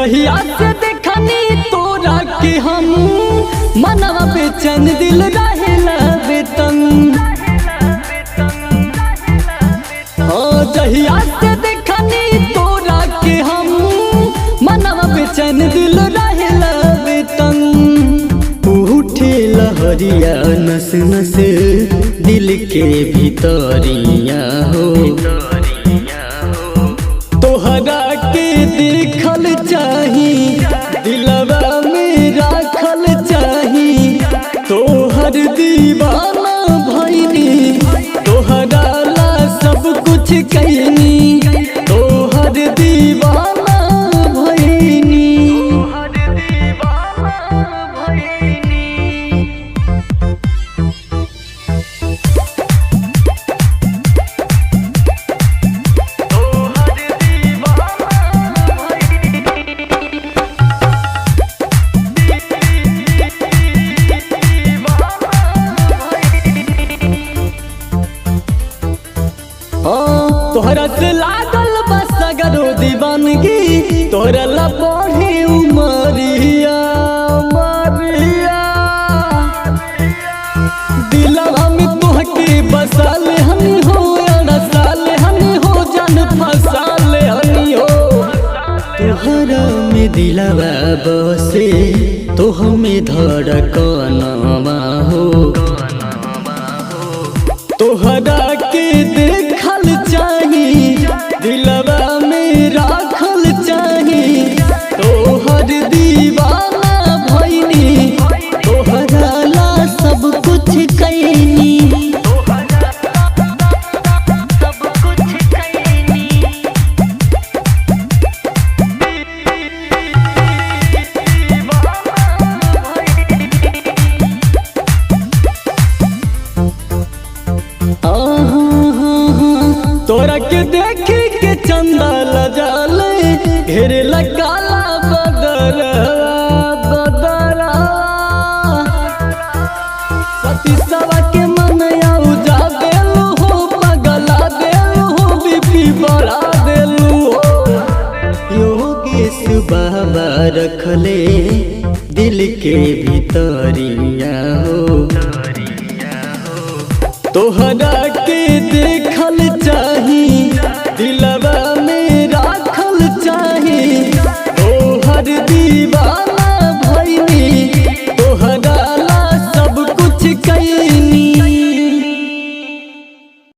जहिया से देखनी तोरा के हम मनवा बेचैन दिल रहेला बेतंग। जहिया से देखनी तोरा के हम मनवा बेचैन दिल रहेला बेतंग। उठे लहरिया नस नस दिल के भीतरिया हो, तोहरा के देखल चाही दिलवा में राखल चाही। तोहर दीवाना भइनी तोहरा ला सब कुछ कैनी, तोहर दीवाना भइनी। तोहरा से लागल बस अगरो दीवानगी, तोहरा ला बढ़े उमरिया मरिया। दिलवा में तोहके बसाले हनी हो, अड़साले हनी हो, जान फसाले हनी हो। तोहरा में दिलवा बसे तो हमें धड़कनवा हो, तोहरा के देखल चाही दिलवा में राखल चाही। तोहर दीवाना भइनी तोहरा ला सब कुछ कैनी। तोरा के देखे के चंदा लजाले, घेरे काला बदरा बदरा। सती सवा के मन उजा देलू हो, पगला देलू हो, बीपी बढ़ा देलू हो। योगेश बाबा रखले दिल के भीतरिया हो, तोहरा के देख